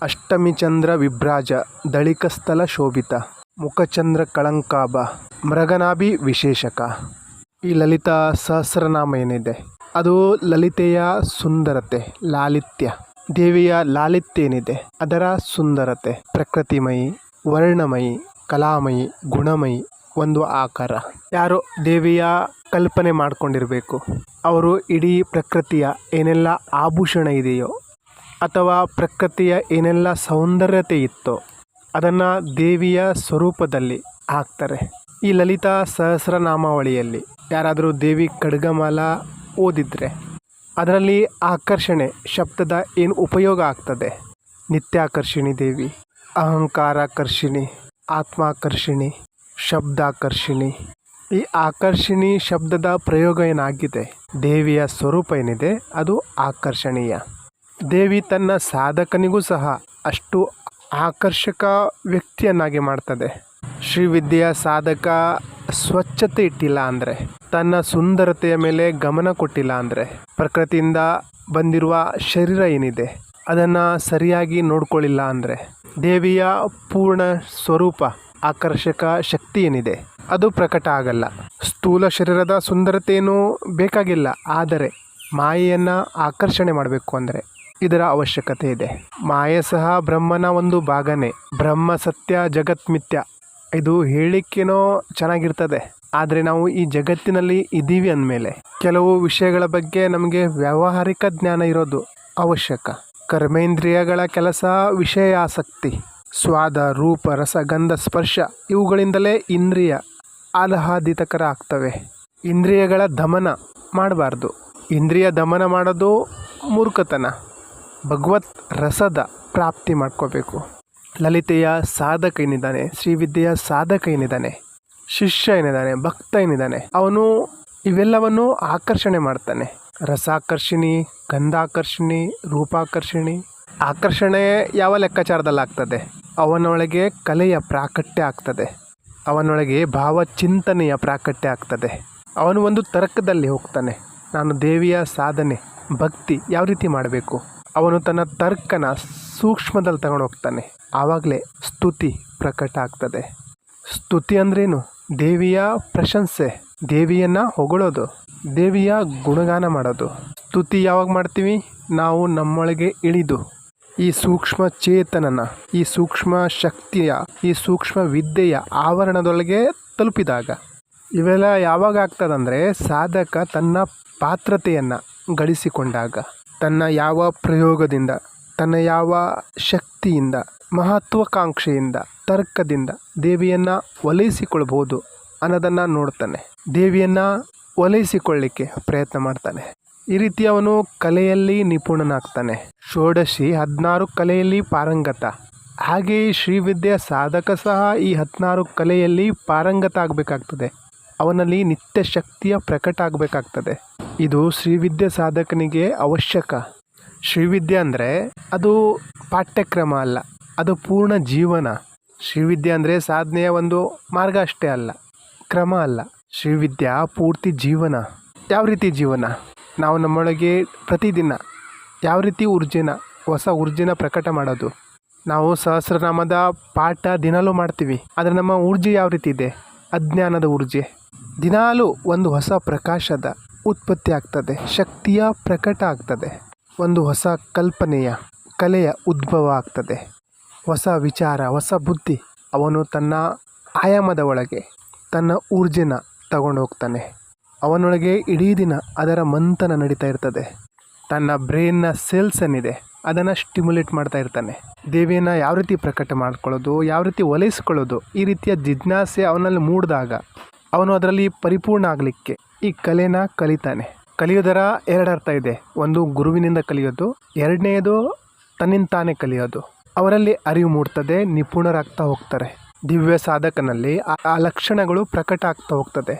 ಅಷ್ಟಮಿ ಚಂದ್ರ ವಿಭ್ರಾಜ ದಳಿಕಸ್ಥಲ ಶೋಭಿತ ಮುಖಚಂದ್ರ ಕಳಂಕಾಭ ಮೃಗನಾಭಿ ವಿಶೇಷಕ. ಈ ಲಲಿತಾ ಸಹಸ್ರನಾಮ ಏನಿದೆ ಅದು ಲಲಿತೆಯ ಸುಂದರತೆ, ಲಾಲಿತ್ಯ. ದೇವಿಯ ಲಾಲಿತ್ಯ ಏನಿದೆ ಅದರ ಸುಂದರತೆ, ಪ್ರಕೃತಿಮಯಿ, ವರ್ಣಮಯಿ, ಕಲಾಮಯಿ, ಗುಣಮಯಿ ಒಂದು ಆಕಾರ. ಯಾರು ದೇವಿಯ ಕಲ್ಪನೆ ಮಾಡ್ಕೊಂಡಿರಬೇಕು, ಅವರು ಇಡೀ ಪ್ರಕೃತಿಯ ಏನೆಲ್ಲ ಆಭೂಷಣ ಇದೆಯೋ ಅಥವಾ ಪ್ರಕೃತಿಯ ಏನೆಲ್ಲ ಸೌಂದರ್ಯತೆ ಇತ್ತೋ ಅದನ್ನು ದೇವಿಯ ಸ್ವರೂಪದಲ್ಲಿ ಹಾಕ್ತಾರೆ. ಈ ಲಲಿತಾ ಸಹಸ್ರನಾಮಾವಳಿಯಲ್ಲಿ ಯಾರಾದರೂ ದೇವಿ ಖಡ್ಗಮಾಲ ಓದಿದರೆ ಅದರಲ್ಲಿ ಆಕರ್ಷಣೆ ಶಬ್ದದ ಏನು ಉಪಯೋಗ ಆಗ್ತದೆ? ನಿತ್ಯಾಕರ್ಷಿಣಿ ದೇವಿ, ಅಹಂಕಾರಾಕರ್ಷಿಣಿ, ಆತ್ಮಾಕರ್ಷಿಣಿ, ಶಬ್ದಾಕರ್ಷಿಣಿ. ಈ ಆಕರ್ಷಿಣಿ ಶಬ್ದದ ಪ್ರಯೋಗ ಏನಾಗಿದೆ, ದೇವಿಯ ಸ್ವರೂಪ ಏನಿದೆ ಅದು ಆಕರ್ಷಣೀಯ. ದೇವಿ ತನ್ನ ಸಾಧಕನಿಗೂ ಸಹ ಅಷ್ಟು ಆಕರ್ಷಕ ವ್ಯಕ್ತಿಯನ್ನಾಗಿ ಮಾಡ್ತದೆ. ಶ್ರೀವಿದ್ಯೆಯ ಸಾಧಕ ಸ್ವಚ್ಛತೆ ಇಟ್ಟಿಲ್ಲ ಅಂದರೆ, ತನ್ನ ಸುಂದರತೆಯ ಮೇಲೆ ಗಮನ ಕೊಟ್ಟಿಲ್ಲ ಅಂದರೆ, ಪ್ರಕೃತಿಯಿಂದ ಬಂದಿರುವ ಶರೀರ ಏನಿದೆ ಅದನ್ನು ಸರಿಯಾಗಿ ನೋಡ್ಕೊಳ್ಳಿಲ್ಲ ಅಂದರೆ, ದೇವಿಯ ಪೂರ್ಣ ಸ್ವರೂಪ ಆಕರ್ಷಕ ಶಕ್ತಿ ಏನಿದೆ ಅದು ಪ್ರಕಟ ಆಗಲ್ಲ. ಸ್ಥೂಲ ಶರೀರದ ಸುಂದರತೆಯೇನು ಬೇಕಾಗಿಲ್ಲ, ಆದರೆ ಮಾಯೆಯನ್ನು ಆಕರ್ಷಣೆ ಮಾಡಬೇಕು ಅಂದರೆ ಇದರ ಅವಶ್ಯಕತೆ ಇದೆ. ಮಾಯೆ ಸಹ ಬ್ರಹ್ಮನ ಒಂದು ಭಾಗನೇ. ಬ್ರಹ್ಮ ಸತ್ಯ, ಜಗತ್ ಮಿಥ್ಯ ಇದು ಹೇಳಿಕೆನೋ ಚೆನ್ನಾಗಿರ್ತದೆ, ಆದರೆ ನಾವು ಈ ಜಗತ್ತಿನಲ್ಲಿ ಇದ್ದೀವಿ ಅಂದಮೇಲೆ ಕೆಲವು ವಿಷಯಗಳ ಬಗ್ಗೆ ನಮಗೆ ವ್ಯಾವಹಾರಿಕ ಜ್ಞಾನ ಇರೋದು ಅವಶ್ಯಕ. ಕರ್ಮೇಂದ್ರಿಯಗಳ ಕೆಲಸ ವಿಷಯ ಆಸಕ್ತಿ, ಸ್ವಾದ, ರೂಪ, ರಸ, ಗಂಧ, ಸ್ಪರ್ಶ ಇವುಗಳಿಂದಲೇ ಇಂದ್ರಿಯ ಆಹ್ಲಾದಿತಕರ ಆಗ್ತವೆ. ಇಂದ್ರಿಯಗಳ ದಮನ ಮಾಡಬಾರ್ದು. ಇಂದ್ರಿಯ ದಮನ ಮಾಡೋದು ಮೂರ್ಖತನ. ಭಗವತ್ ರಸದ ಪ್ರಾಪ್ತಿ ಮಾಡ್ಕೋಬೇಕು. ಲಲಿತೆಯ ಸಾಧಕ ಏನಿದ್ದಾನೆ, ಶ್ರೀವಿದ್ಯೆಯ ಸಾಧಕ ಏನಿದ್ದಾನೆ, ಶಿಷ್ಯ ಏನಿದ್ದಾನೆ, ಭಕ್ತ ಏನಿದ್ದಾನೆ, ಅವನು ಇವೆಲ್ಲವನ್ನು ಆಕರ್ಷಣೆ ಮಾಡ್ತಾನೆ. ರಸಾಕರ್ಷಿಣಿ, ಗಂಧಾಕರ್ಷಿಣಿ, ರೂಪಾಕರ್ಷಿಣಿ. ಆಕರ್ಷಣೆ ಯಾವ ಲೆಕ್ಕಾಚಾರದಲ್ಲಾಗ್ತದೆ? ಅವನೊಳಗೆ ಕಲೆಯ ಪ್ರಾಕಟ್ಯ ಆಗ್ತದೆ, ಅವನೊಳಗೆ ಭಾವಚಿಂತನೆಯ ಪ್ರಾಕಟ್ಯ ಆಗ್ತದೆ. ಅವನು ಒಂದು ತರ್ಕದಲ್ಲಿ ಹೋಗ್ತಾನೆ, ನಾನು ದೇವಿಯ ಸಾಧನೆ ಭಕ್ತಿ ಯಾವ ರೀತಿ ಮಾಡಬೇಕು. ಅವನು ತನ್ನ ತರ್ಕನ ಸೂಕ್ಷ್ಮದಲ್ಲಿ ತಗೊಂಡು ಹೋಗ್ತಾನೆ. ಆವಾಗಲೇ ಸ್ತುತಿ ಪ್ರಕಟ ಆಗ್ತದೆ. ಸ್ತುತಿ ಅಂದ್ರೇನು? ದೇವಿಯ ಪ್ರಶಂಸೆ, ದೇವಿಯನ್ನು ಹೊಗಳೋದು, ದೇವಿಯ ಗುಣಗಾನ ಮಾಡೋದು. ಸ್ತುತಿ ಯಾವಾಗ ಮಾಡ್ತೀವಿ? ನಾವು ನಮ್ಮೊಳಗೆ ಇಳಿದು ಈ ಸೂಕ್ಷ್ಮ ಚೇತನನ, ಈ ಸೂಕ್ಷ್ಮ ಶಕ್ತಿಯ, ಈ ಸೂಕ್ಷ್ಮ ವಿದ್ಯೆಯ ಆವರಣದೊಳಗೆ ತಲುಪಿದಾಗ. ಇವೆಲ್ಲ ಯಾವಾಗ ಆಗ್ತದಂದರೆ ಸಾಧಕ ತನ್ನ ಪಾತ್ರತೆಯನ್ನು ಗಳಿಸಿಕೊಂಡಾಗ, ತನ್ನ ಯಾವ ಪ್ರಯೋಗದಿಂದ, ತನ್ನ ಯಾವ ಶಕ್ತಿಯಿಂದ, ಮಹತ್ವಾಕಾಂಕ್ಷೆಯಿಂದ, ತರ್ಕದಿಂದ ದೇವಿಯನ್ನು ಒಲೈಸಿಕೊಳ್ಬೋದು ಅನ್ನೋದನ್ನು ನೋಡ್ತಾನೆ. ದೇವಿಯನ್ನು ಒಲೈಸಿಕೊಳ್ಳಿಕ್ಕೆ ಪ್ರಯತ್ನ ಮಾಡ್ತಾನೆ. ಈ ರೀತಿ ಅವನು ಕಲೆಯಲ್ಲಿ ನಿಪುಣನಾಗ್ತಾನೆ. ಷೋಡಶಿ 16 ಕಲೆಯಲ್ಲಿ ಪಾರಂಗತ. ಹಾಗೆಯೇ ಶ್ರೀವಿದ್ಯೆಯ ಸಾಧಕ ಸಹ ಈ 16 ಕಲೆಯಲ್ಲಿ ಪಾರಂಗತ ಆಗಬೇಕಾಗ್ತದೆ. ಅವನಲ್ಲಿ ನಿತ್ಯ ಶಕ್ತಿಯ ಪ್ರಕಟ ಆಗಬೇಕಾಗ್ತದೆ. ಇದು ಶ್ರೀವಿದ್ಯೆ ಸಾಧಕನಿಗೆ ಅವಶ್ಯಕ. ಶ್ರೀವಿದ್ಯೆ ಅಂದರೆ ಅದು ಪಾಠ್ಯಕ್ರಮ ಅಲ್ಲ, ಅದು ಪೂರ್ಣ ಜೀವನ. ಶ್ರೀವಿದ್ಯೆ ಅಂದರೆ ಸಾಧನೆಯ ಒಂದು ಮಾರ್ಗ ಅಷ್ಟೇ ಅಲ್ಲ, ಕ್ರಮ ಅಲ್ಲ. ಶ್ರೀವಿದ್ಯಾ ಪೂರ್ತಿ ಜೀವನ. ಯಾವ ರೀತಿ ಜೀವನ? ನಾವು ನಮ್ಮೊಳಗೆ ಪ್ರತಿದಿನ ಯಾವ ರೀತಿ ಹೊಸ ಊರ್ಜೆನ ಪ್ರಕಟ ಮಾಡೋದು. ನಾವು ಸಹಸ್ರನಾಮದ ಪಾಠ ದಿನಾಲೂ ಮಾಡ್ತೀವಿ, ಆದರೆ ನಮ್ಮ ಊರ್ಜೆ ಯಾವ ರೀತಿ ಇದೆ? ಅಜ್ಞಾನದ ಊರ್ಜೆ. ದಿನಾಲೂ ಒಂದು ಹೊಸ ಪ್ರಕಾಶದ ಉತ್ಪತ್ತಿ ಆಗ್ತದೆ, ಶಕ್ತಿಯ ಪ್ರಕಟ ಆಗ್ತದೆ, ಒಂದು ಹೊಸ ಕಲ್ಪನೆಯ, ಕಲೆಯ ಉದ್ಭವ ಆಗ್ತದೆ, ಹೊಸ ವಿಚಾರ, ಹೊಸ ಬುದ್ಧಿ. ಅವನು ತನ್ನ ಆಯಾಮದ ಒಳಗೆ ತನ್ನ ಊರ್ಜೆನ ತಗೊಂಡು ಹೋಗ್ತಾನೆ. ಅವನೊಳಗೆ ಇಡೀ ದಿನ ಅದರ ಮಂಥನ ನಡೀತಾ ಇರ್ತದೆ. ತನ್ನ ಬ್ರೈನ್ನ ಸೆಲ್ಸ್ ಏನಿದೆ ಅದನ್ನು ಸ್ಟಿಮ್ಯುಲೇಟ್ ಮಾಡ್ತಾ ಇರ್ತಾನೆ. ದೇವಿಯನ್ನು ಯಾವ ರೀತಿ ಪ್ರಕಟ ಮಾಡ್ಕೊಳ್ಳೋದು, ಯಾವ ರೀತಿ ಒಲೈಸ್ಕೊಳ್ಳೋದು, ಈ ರೀತಿಯ ಜಿಜ್ಞಾಸೆ ಅವನಲ್ಲಿ ಮೂಡಿದಾಗ ಅವನು ಅದರಲ್ಲಿ ಪರಿಪೂರ್ಣ ಆಗಲಿಕ್ಕೆ ಈ ಕಲೆನ ಕಲಿತಾನೆ. ಕಲಿಯೋದರ 2 ಅರ್ಥ ಇದೆ. ಒಂದು ಗುರುವಿನಿಂದ ಕಲಿಯೋದು, ಎರಡನೆಯದು ತನ್ನಿಂದ ತಾನೇ ಕಲಿಯೋದು. ಅವರಲ್ಲಿ ಅರಿವು ಮೂಡ್ತದೆ, ನಿಪುಣರಾಗ್ತಾ ಹೋಗ್ತಾರೆ. ದಿವ್ಯ ಸಾಧಕನಲ್ಲಿ ಆ ಲಕ್ಷಣಗಳು ಪ್ರಕಟ ಆಗ್ತಾ ಹೋಗ್ತದೆ.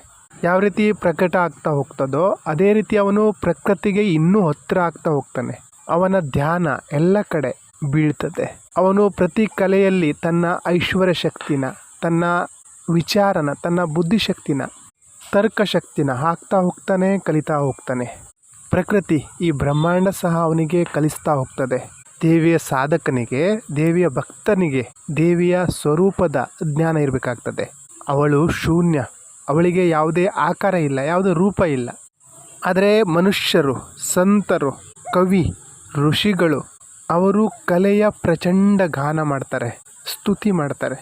ಯಾವ ರೀತಿ ಪ್ರಕಟ ಆಗ್ತಾ ಹೋಗ್ತದೋ ಅದೇ ರೀತಿ ಅವನು ಪ್ರಕೃತಿಗೆ ಇನ್ನೂ ಹತ್ತಿರ ಆಗ್ತಾ ಹೋಗ್ತಾನೆ. ಅವನ ಧ್ಯಾನ ಎಲ್ಲ ಕಡೆ ಬೀಳ್ತದೆ. ಅವನು ಪ್ರತಿ ಕಲೆಯಲ್ಲಿ ತನ್ನ ಐಶ್ವರ್ಯ ಶಕ್ತಿನ, ತನ್ನ ವಿಚಾರನ, ತನ್ನ ಬುದ್ಧಿಶಕ್ತಿನ, ತರ್ಕಶಕ್ತಿನ ಹಾಕ್ತಾ ಹೋಗ್ತಾನೆ, ಕಲಿತಾ ಹೋಗ್ತಾನೆ. ಪ್ರಕೃತಿ, ಈ ಬ್ರಹ್ಮಾಂಡ ಸಹ ಅವನಿಗೆ ಕಲಿಸ್ತಾ ಹೋಗ್ತದೆ. ದೇವಿಯ ಸಾಧಕನಿಗೆ, ದೇವಿಯ ಭಕ್ತನಿಗೆ ದೇವಿಯ ಸ್ವರೂಪದ ಜ್ಞಾನ ಇರಬೇಕಾಗ್ತದೆ. ಅವಳು ಶೂನ್ಯ, ಅವಳಿಗೆ ಯಾವುದೇ ಆಕಾರ ಇಲ್ಲ, ಯಾವುದೇ ರೂಪ ಇಲ್ಲ. ಆದರೆ ಮನುಷ್ಯರು, ಸಂತರು, ಕವಿ, ಋಷಿಗಳು ಅವರು ಕಲೆಯ ಪ್ರಚಂಡ ಗಾನ ಮಾಡ್ತಾರೆ, ಸ್ತುತಿ ಮಾಡ್ತಾರೆ,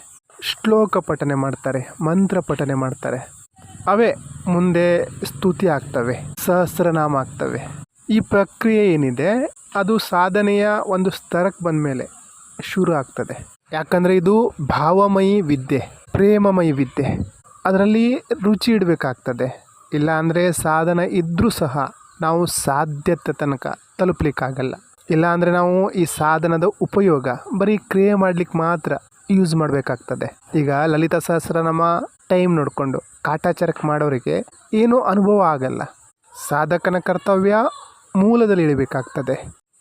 ಶ್ಲೋಕ ಪಠನೆ ಮಾಡ್ತಾರೆ, ಮಂತ್ರ ಪಠನೆ ಮಾಡ್ತಾರೆ. ಅವೇ ಮುಂದೆ ಸ್ತುತಿ ಆಗ್ತವೆ, ಸಹಸ್ರನಾಮ ಆಗ್ತವೆ. ಈ ಪ್ರಕ್ರಿಯೆ ಏನಿದೆ ಅದು ಸಾಧನೆಯ ಒಂದು ಸ್ತರಕ್ಕೆ ಬಂದ ಮೇಲೆ ಶುರು ಆಗ್ತದೆ. ಯಾಕಂದರೆ ಇದು ಭಾವಮಯಿ ವಿದ್ಯೆ, ಪ್ರೇಮಮಯಿ ವಿದ್ಯೆ. ಅದರಲ್ಲಿ ರುಚಿ ಇಡಬೇಕಾಗ್ತದೆ. ಇಲ್ಲ ಅಂದರೆ ಸಾಧನ ಇದ್ದರೂ ಸಹ ನಾವು ಸಾಧ್ಯತೆ ತನಕ ತಲುಪಲಿಕ್ಕಾಗಲ್ಲ. ಇಲ್ಲ ಅಂದರೆ ನಾವು ಈ ಸಾಧನದ ಉಪಯೋಗ ಬರೀ ಕ್ರಿಯೆ ಮಾಡಲಿಕ್ಕೆ ಮಾತ್ರ ಯೂಸ್ ಮಾಡಬೇಕಾಗ್ತದೆ. ಈಗ ಲಲಿತಾ ಸಹಸ್ರನಾಮ ಟೈಮ್ ನೋಡಿಕೊಂಡು ಕಾಟಾಚಾರಕ್ಕೆ ಮಾಡೋರಿಗೆ ಏನೂ ಅನುಭವ ಆಗಲ್ಲ. ಸಾಧಕನ ಕರ್ತವ್ಯ ಮೂಲದಲ್ಲಿ ಇಳಬೇಕಾಗ್ತದೆ.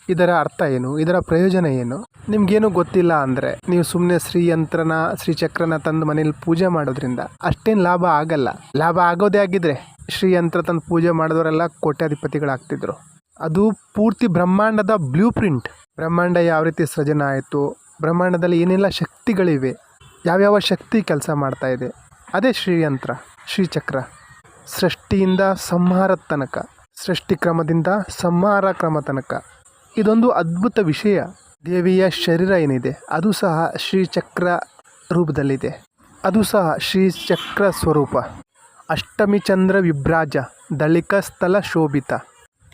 ಇದರ ಅರ್ಥ ಏನು, ಇದರ ಪ್ರಯೋಜನ ಏನು ನಿಮಗೇನು ಗೊತ್ತಿಲ್ಲ ಅಂದರೆ ನೀವು ಸುಮ್ಮನೆ ಶ್ರೀಯಂತ್ರನ, ಶ್ರೀಚಕ್ರನ ತಂದು ಮನೇಲಿ ಪೂಜೆ ಮಾಡೋದ್ರಿಂದ ಅಷ್ಟೇನು ಲಾಭ ಆಗಲ್ಲ. ಲಾಭ ಆಗೋದೇ ಆಗಿದ್ರೆ ಶ್ರೀಯಂತ್ರ ತಂದು ಪೂಜೆ ಮಾಡಿದವರೆಲ್ಲ ಕೋಟ್ಯಾಧಿಪತಿಗಳಾಗ್ತಿದ್ರು. ಅದು ಪೂರ್ತಿ ಬ್ರಹ್ಮಾಂಡದ ಬ್ಲೂ ಪ್ರಿಂಟ್. ಬ್ರಹ್ಮಾಂಡ ಯಾವ ರೀತಿ ಸೃಜನ ಆಯಿತು, ಬ್ರಹ್ಮಾಂಡದಲ್ಲಿ ಏನೆಲ್ಲ ಶಕ್ತಿಗಳಿವೆ, ಯಾವ್ಯಾವ ಶಕ್ತಿ ಕೆಲಸ ಮಾಡ್ತಾ ಇದೆ, ಅದೇ ಶ್ರೀಯಂತ್ರ, ಶ್ರೀಚಕ್ರ. ಸೃಷ್ಟಿಯಿಂದ ಸಂಹಾರದ ತನಕ, ಸೃಷ್ಟಿ ಕ್ರಮದಿಂದ ಸಂಹಾರ ಕ್ರಮ ತನಕ ಇದೊಂದು ಅದ್ಭುತ ವಿಷಯ. ದೇವಿಯ ಶರೀರ ಏನಿದೆ ಅದು ಸಹ ಶ್ರೀಚಕ್ರ ರೂಪದಲ್ಲಿದೆ, ಅದು ಸಹ ಶ್ರೀಚಕ್ರ ಸ್ವರೂಪ. ಅಷ್ಟಮಿ ಚಂದ್ರ ವಿಭ್ರಾಜ ದಳಿಕ ಸ್ಥಳ ಶೋಭಿತ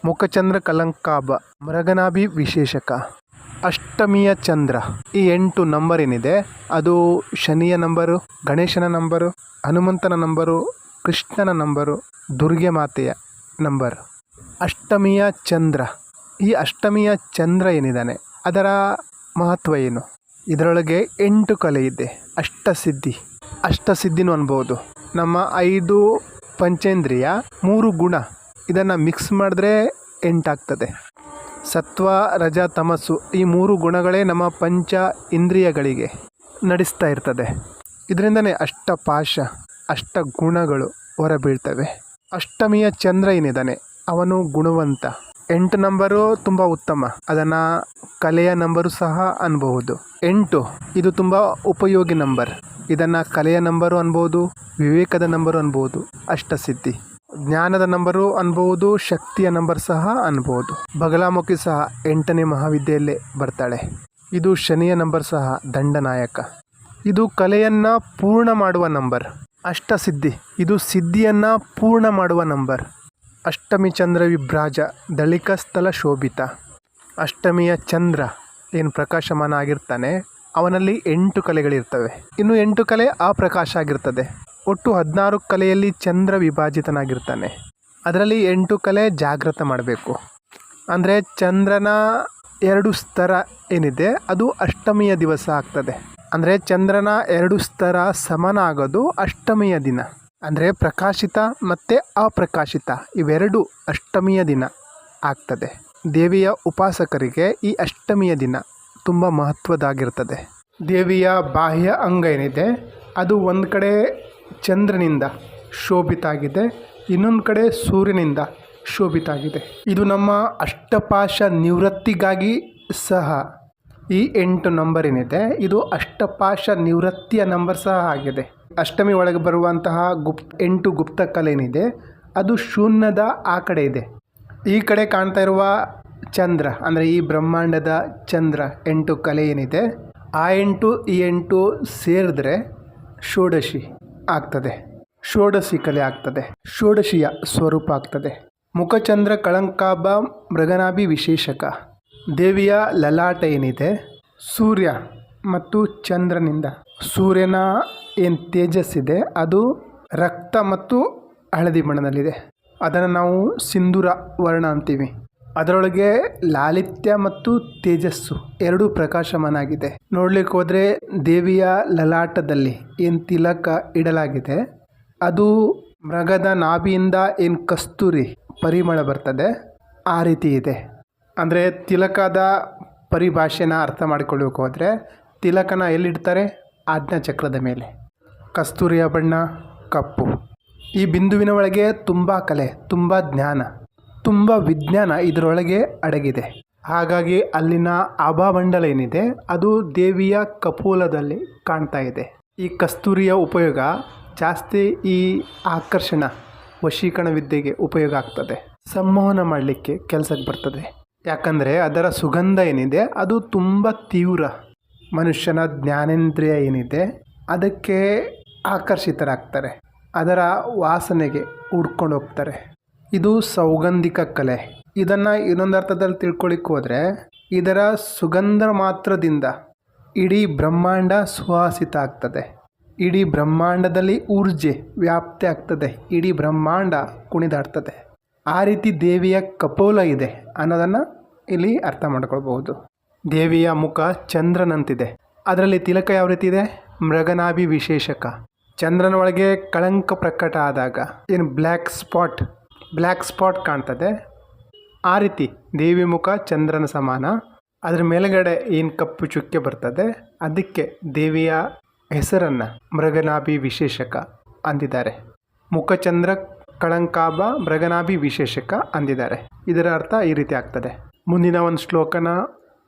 ಮುಖಚಂದ್ರ ಕಲಂಕಾಭ ಮೃಗನಾಭಿ ವಿಶೇಷಕ. ಅಷ್ಟಮಿಯ ಚಂದ್ರ, ಈ 8 ನಂಬರ್ ಏನಿದೆ ಅದು ಶನಿಯ ನಂಬರು, ಗಣೇಶನ ನಂಬರು, ಹನುಮಂತನ ನಂಬರು, ಕೃಷ್ಣನ ನಂಬರು, ದುರ್ಗೆ ಮಾತೆಯ ನಂಬರ್. ಅಷ್ಟಮಿಯ ಚಂದ್ರ, ಈ ಅಷ್ಟಮಿಯ ಚಂದ್ರ ಏನಿದ್ದಾನೆ ಅದರ ಮಹತ್ವ ಏನು? ಇದರೊಳಗೆ 8 ಕಲೆ ಇದೆ. ಅಷ್ಟಸಿದ್ಧಿನೂ ಅನ್ಬೋದು. ನಮ್ಮ 5 ಪಂಚೇಂದ್ರಿಯ, 3 ಗುಣ ಇದನ್ನು ಮಿಕ್ಸ್ ಮಾಡಿದ್ರೆ 8 ಆಗ್ತದೆ. ಸತ್ವ, ರಜ, ತಮಸ್ಸು ಈ 3 ಗುಣಗಳೇ ನಮ್ಮ ಪಂಚ ಇಂದ್ರಿಯಗಳಿಗೆ ನಡೆಸ್ತಾ ಇರ್ತದೆ. ಇದರಿಂದನೇ ಅಷ್ಟಪಾಶ, ಅಷ್ಟ ಗುಣಗಳು ಹೊರಬೀಳ್ತವೆ. ಅಷ್ಟಮಿಯ ಚಂದ್ರ ಏನಿದ್ದಾನೆ ಅವನು ಗುಣವಂತ. 8 ನಂಬರು ತುಂಬ ಉತ್ತಮ, ಅದನ್ನು ಕಲೆಯ ನಂಬರು ಸಹ ಅನ್ಬಹುದು. 8 ಇದು ತುಂಬ ಉಪಯೋಗಿ ನಂಬರ್, ಇದನ್ನು ಕಲೆಯ ನಂಬರು ಅನ್ಬೋದು, ವಿವೇಕದ ನಂಬರು ಅನ್ಬೋದು. ಅಷ್ಟಸಿದ್ಧಿ ಜ್ಞಾನದ ನಂಬರು ಅನ್ಬೋದು, ಶಕ್ತಿಯ ನಂಬರ್ ಸಹ ಅನ್ಬೋದು. ಬಗಲಾಮುಖಿ ಸಹ 8ನೇ ಮಹಾವಿದ್ಯೆಯಲ್ಲೇ ಬರ್ತಾಳೆ. ಇದು ಶನಿಯ ನಂಬರ್ ಸಹ ದಂಡನಾಯಕ. ಇದು ಕಲೆಯನ್ನು ಪೂರ್ಣ ಮಾಡುವ ನಂಬರ್. ಅಷ್ಟಸಿದ್ಧಿ ಇದು ಸಿದ್ಧಿಯನ್ನು ಪೂರ್ಣ ಮಾಡುವ ನಂಬರ್. ಅಷ್ಟಮಿ ಚಂದ್ರ ವಿಭ್ರಾಜ ದಳಿಕ ಸ್ಥಳ ಶೋಭಿತ. ಅಷ್ಟಮಿಯ ಚಂದ್ರ ಏನು ಪ್ರಕಾಶಮಾನ ಆಗಿರ್ತಾನೆ ಅವನಲ್ಲಿ 8 ಕಲೆಗಳಿರ್ತವೆ. ಇನ್ನು 8 ಕಲೆ ಅಪ್ರಕಾಶ ಆಗಿರ್ತದೆ. ಒಟ್ಟು 16 ಕಲೆಯಲ್ಲಿ ಚಂದ್ರ ವಿಭಾಜಿತನಾಗಿರ್ತಾನೆ. ಅದರಲ್ಲಿ 8 ಕಲೆ ಜಾಗೃತ ಮಾಡಬೇಕು. ಅಂದರೆ ಚಂದ್ರನ 2 ಸ್ತರ ಏನಿದೆ ಅದು ಅಷ್ಟಮಿಯ ದಿವಸ ಆಗ್ತದೆ. ಅಂದರೆ ಚಂದ್ರನ 2 ಸ್ತರ ಸಮಾನ ಆಗೋದು ಅಷ್ಟಮಿಯ ದಿನ. ಅಂದರೆ ಪ್ರಕಾಶಿತ ಮತ್ತು ಅಪ್ರಕಾಶಿತ ಇವೆರಡು ಅಷ್ಟಮಿಯ ದಿನ ಆಗ್ತದೆ. ದೇವಿಯ ಉಪಾಸಕರಿಗೆ ಈ ಅಷ್ಟಮಿಯ ದಿನ ತುಂಬ ಮಹತ್ವದಾಗಿರ್ತದೆ. ದೇವಿಯ ಬಾಹ್ಯ ಅಂಗ ಏನಿದೆ ಅದು ಒಂದು ಕಡೆ ಚಂದ್ರನಿಂದ ಶೋಭಿತ ಆಗಿದೆ, ಇನ್ನೊಂದು ಕಡೆ ಸೂರ್ಯನಿಂದ ಶೋಭಿತ ಆಗಿದೆ. ಇದು ನಮ್ಮ ಅಷ್ಟಪಾಶ ನಿವೃತ್ತಿಗಾಗಿ ಸಹ ಈ 8 ನಂಬರ್ ಏನಿದೆ ಇದು ಅಷ್ಟಪಾಶ ನಿವೃತ್ತಿಯ ನಂಬರ್ ಸಹ ಆಗಿದೆ. ಅಷ್ಟಮಿ ಒಳಗೆ ಬರುವಂತಹ 8 ಗುಪ್ತ ಕಲೆ ಏನಿದೆ ಅದು ಶೂನ್ಯದ ಆ ಕಡೆ ಇದೆ. ಈ ಕಡೆ ಕಾಣ್ತಾ ಇರುವ ಚಂದ್ರ ಅಂದರೆ ಈ ಬ್ರಹ್ಮಾಂಡದ ಚಂದ್ರ 8 ಕಲೆ ಏನಿದೆ ಆ 8 ಈ 8 ಸೇರಿದ್ರೆ ಷೋಡಶಿ ಆಗ್ತದೆ. ಷೋಡಶಿ ಕಲೆ ಆಗ್ತದೆ, ಷೋಡಶಿಯ ಸ್ವರೂಪ ಆಗ್ತದೆ. ಮುಖಚಂದ್ರ ಕಳಂಕಾಭ ಮೃಗನಾಭಿ ವಿಶೇಷಕ. ದೇವಿಯ ಲಲಾಟ ಏನಿದೆ ಸೂರ್ಯ ಮತ್ತು ಚಂದ್ರನಿಂದ, ಸೂರ್ಯನ ಏನು ತೇಜಸ್ಸಿದೆ ಅದು ರಕ್ತ ಮತ್ತು ಹಳದಿ ಬಣ್ಣದಲ್ಲಿದೆ. ಅದನ್ನು ನಾವು ಸಿಂಧೂರ ವರ್ಣ ಅಂತೀವಿ. ಅದರೊಳಗೆ ಲಾಲಿತ್ಯ ಮತ್ತು ತೇಜಸ್ಸು ಎರಡೂ ಪ್ರಕಾಶಮಾನ ಆಗಿದೆ. ನೋಡ್ಲಿಕ್ಕೆ ಹೋದರೆ ದೇವಿಯ ಲಲಾಟದಲ್ಲಿ ಏನು ತಿಲಕ ಇಡಲಾಗಿದೆ ಅದು ಮೃಗದ ನಾಭಿಯಿಂದ ಏನು ಕಸ್ತೂರಿ ಪರಿಮಳ ಬರ್ತದೆ ಆ ರೀತಿ ಇದೆ. ಅಂದರೆ ತಿಲಕದ ಪರಿಭಾಷೆನ ಅರ್ಥ ಮಾಡಿಕೊಳ್ಳಬೇಕು ಹೋದರೆ ತಿಲಕನ ಎಲ್ಲಿಡ್ತಾರೆ? ಆಜ್ಞಾಚಕ್ರದ ಮೇಲೆ. ಕಸ್ತೂರಿಯ ಬಣ್ಣ ಕಪ್ಪು. ಈ ಬಿಂದುವಿನ ಒಳಗೆ ತುಂಬ ಕಲೆ, ತುಂಬ ಜ್ಞಾನ, ತುಂಬ ವಿಜ್ಞಾನ ಇದರೊಳಗೆ ಅಡಗಿದೆ. ಹಾಗಾಗಿ ಅಲ್ಲಿನ ಆಭಾಮಂಡಲ ಏನಿದೆ ಅದು ದೇವಿಯ ಕಪೋಲದಲ್ಲಿ ಕಾಣ್ತಾ ಇದೆ. ಈ ಕಸ್ತೂರಿಯ ಉಪಯೋಗ ಜಾಸ್ತಿ ಈ ಆಕರ್ಷಣ ವಶೀಕರಣ ವಿದ್ಯೆಗೆ ಉಪಯೋಗ ಆಗ್ತದೆ. ಸಂಮೋಹನ ಮಾಡಲಿಕ್ಕೆ ಕೆಲಸಕ್ಕೆ ಬರ್ತದೆ. ಯಾಕಂದರೆ ಅದರ ಸುಗಂಧ ಏನಿದೆ ಅದು ತುಂಬ ತೀವ್ರ. ಮನುಷ್ಯನ ಜ್ಞಾನೇಂದ್ರಿಯ ಏನಿದೆ ಅದಕ್ಕೆ ಆಕರ್ಷಿತರಾಗ್ತಾರೆ. ಅದರ ವಾಸನೆಗೆ ಹುಡ್ಕೊಂಡು ಹೋಗ್ತಾರೆ. ಇದು ಸೌಗಂಧಿಕ ಕಲೆ. ಇದನ್ನು ಇನ್ನೊಂದು ಅರ್ಥದಲ್ಲಿ ತಿಳ್ಕೊಳ್ಳಿಕ್ಕೆ ಹೋದರೆ ಇದರ ಸುಗಂಧ ಮಾತ್ರದಿಂದ ಇಡೀ ಬ್ರಹ್ಮಾಂಡ ಸುವಾಸಿತ ಆಗ್ತದೆ. ಇಡೀ ಬ್ರಹ್ಮಾಂಡದಲ್ಲಿ ಊರ್ಜೆ ವ್ಯಾಪ್ತಿ ಆಗ್ತದೆ. ಇಡೀ ಬ್ರಹ್ಮಾಂಡ ಕುಣಿದಾಡ್ತದೆ. ಆ ರೀತಿ ದೇವಿಯ ಕಪೋಲ ಇದೆ ಅನ್ನೋದನ್ನು ಇಲ್ಲಿ ಅರ್ಥ ಮಾಡ್ಕೊಳ್ಬಹುದು. ದೇವಿಯ ಮುಖ ಚಂದ್ರನಂತಿದೆ. ಅದರಲ್ಲಿ ತಿಲಕ ಯಾವ ರೀತಿ ಇದೆ? ಮೃಗನಾಭಿ ವಿಶೇಷಕ. ಚಂದ್ರನ ಒಳಗೆ ಕಳಂಕ ಪ್ರಕಟ ಆದಾಗ ಏನು ಬ್ಲ್ಯಾಕ್ ಸ್ಪಾಟ್ ಕಾಣ್ತದೆ. ಆ ರೀತಿ ದೇವಿ ಮುಖ ಚಂದ್ರನ ಸಮಾನ. ಅದರ ಮೇಲುಗಡೆ ಏನು ಕಪ್ಪು ಚುಕ್ಕೆ ಬರ್ತದೆ ಅದಕ್ಕೆ ದೇವಿಯ ಹೆಸರನ್ನು ಮೃಗನಾಭಿ ವಿಶೇಷಕ ಅಂದಿದ್ದಾರೆ. ಮುಖಚಂದ್ರ ಕಳಂಕಾಭ ಮೃಗನಾಭಿ ವಿಶೇಷಕ ಅಂದಿದ್ದಾರೆ. ಇದರ ಅರ್ಥ ಈ ರೀತಿ ಆಗ್ತದೆ. ಮುಂದಿನ ಒಂದು ಶ್ಲೋಕನ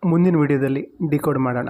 ಮುಂದಿನ ವಿಡಿಯೋದಲ್ಲಿ ಡಿಕೋಡ್ ಮಾಡೋಣ.